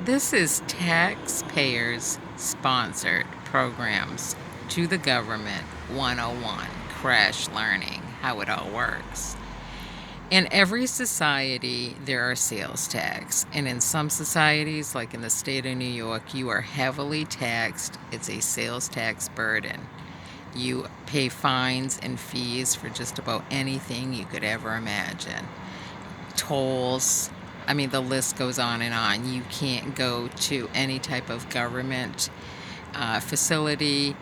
This is taxpayers sponsored programs to the government 101 crash learning how it all works. In every society, there are sales tax. And in some societies, like in the state of New York, you are heavily taxed. It's a sales tax burden. You pay fines and fees for just about anything you could ever imagine. Tolls, I mean, the list goes on and on. You can't go to any type of government facility,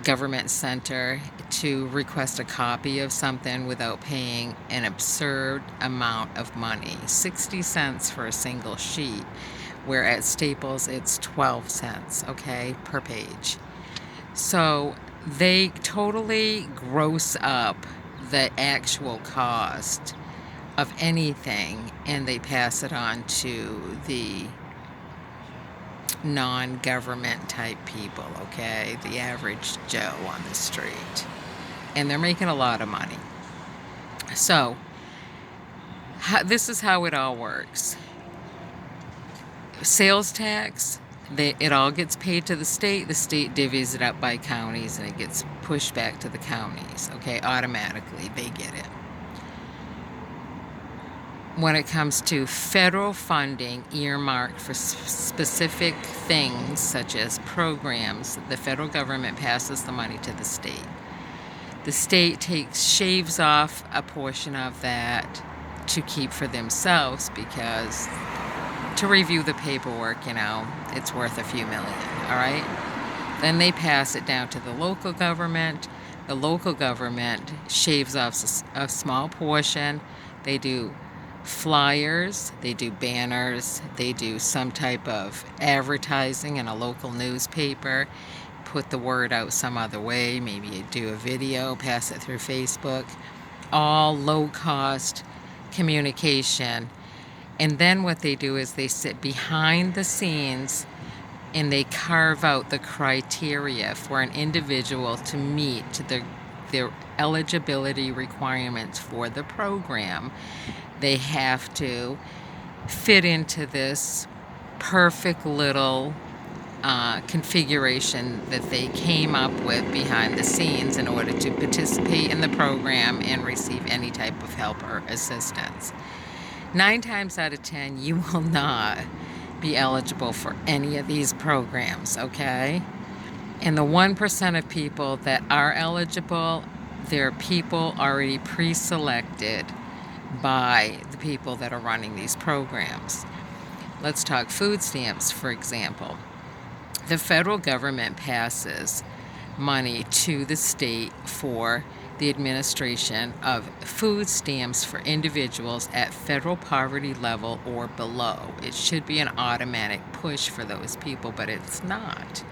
government center to request a copy of something without paying an absurd amount of money. 60 cents for a single sheet, where at Staples it's 12 cents, okay, per page. So they totally gross up the actual cost of anything and they pass it on to the non-government type people, okay? The average Joe on the street. And they're making a lot of money. So, this is how it all works. Sales tax, it all gets paid to the state divvies it up by counties, and it gets pushed back to the counties, okay? Automatically, they get it. When it comes to federal funding earmarked for specific things such as programs, the federal government passes the money to the state. The state shaves off a portion of that to keep for themselves because to review the paperwork, it's worth a few million, all right? Then they pass it down to the local government. The local government shaves off a small portion. They do flyers, they do banners, they do some type of advertising in a local newspaper, put the word out some other way, maybe you do a video, pass it through Facebook, all low-cost communication. And then what they do is they sit behind the scenes and they carve out the criteria for an individual to meet their eligibility requirements for the program. They have to fit into this perfect little configuration that they came up with behind the scenes in order to participate in the program and receive any type of help or assistance. 9 times out of 10, you will not be eligible for any of these programs, okay? And the 1% of people that are eligible, they're people already pre-selected by the people that are running these programs. Let's talk food stamps, for example. The federal government passes money to the state for the administration of food stamps for individuals at federal poverty level or below. It should be an automatic push for those people, but it's not.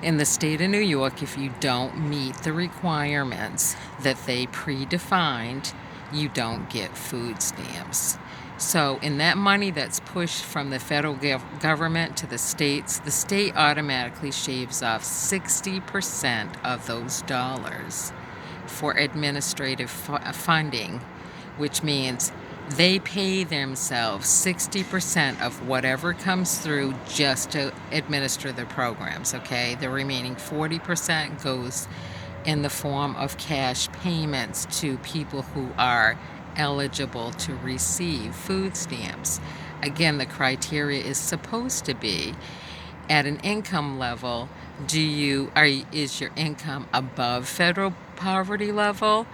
In the state of New York, if you don't meet the requirements that they predefined, you don't get food stamps. So in that money that's pushed from the federal government to the states, the state automatically shaves off 60% of those dollars for administrative funding, which means they pay themselves 60% of whatever comes through just to administer the programs, okay? The remaining 40% goes in the form of cash payments to people who are eligible to receive food stamps. Again, the criteria is supposed to be at an income level. Is your income above federal poverty level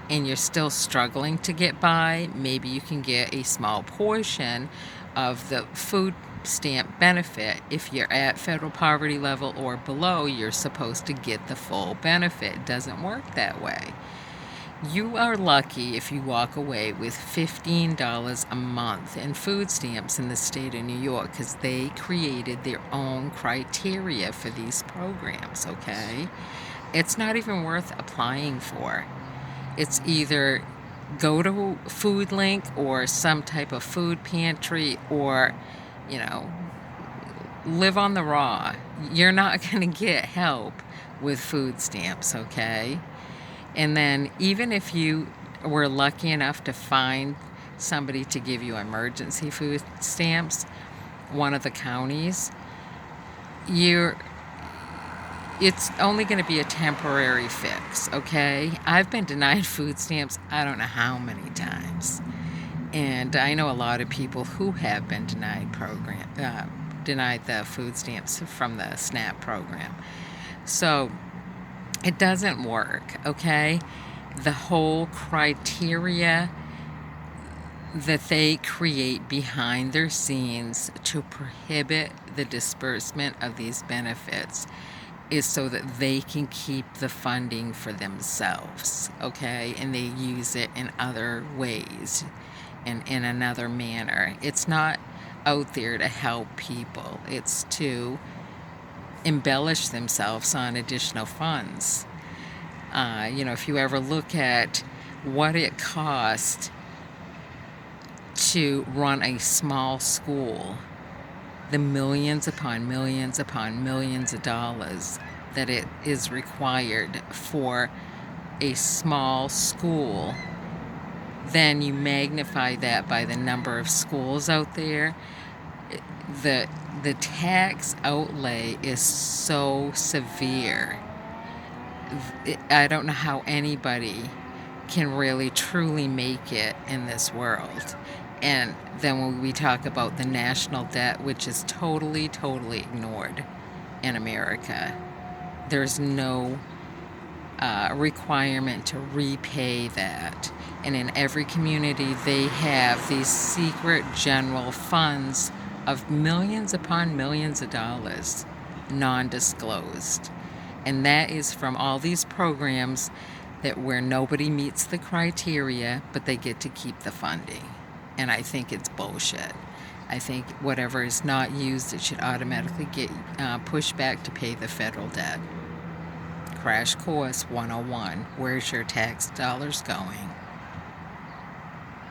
and you're still struggling to get by? Maybe you can get a small portion of the food stamp benefit. If you're at federal poverty level or below, you're supposed to get the full benefit. It doesn't work that way. You are lucky if you walk away with $15 a month in food stamps in the state of New York, because they created their own criteria for these programs, okay? It's not even worth applying for. It's either go to FoodLink or some type of food pantry or, live on the raw. You're not going to get help with food stamps, okay? And then even if you were lucky enough to find somebody to give you emergency food stamps, one of the counties, you're it's only going to be a temporary fix, okay? I've been denied food stamps I don't know how many times. And I know a lot of people who have been denied the food stamps from the SNAP program. So it doesn't work, okay? The whole criteria that they create behind their scenes to prohibit the disbursement of these benefits is so that they can keep the funding for themselves, okay? And they use it in other ways and in another manner. It's not out there to help people, it's to embellish themselves on additional funds. If you ever look at what it costs to run a small school, the millions upon millions upon millions of dollars that it is required for a small school, then you magnify that by the number of schools out there. The tax outlay is so severe. I don't know how anybody can really truly make it in this world. And then when we talk about the national debt, which is totally, totally ignored in America, there's no requirement to repay that. And in every community, they have these secret general funds of millions upon millions of dollars, non-disclosed. And that is from all these programs where nobody meets the criteria, but they get to keep the funding. And I think it's bullshit. I think whatever is not used, it should automatically get pushed back to pay the federal debt. Crash Course 101. Where's your tax dollars going?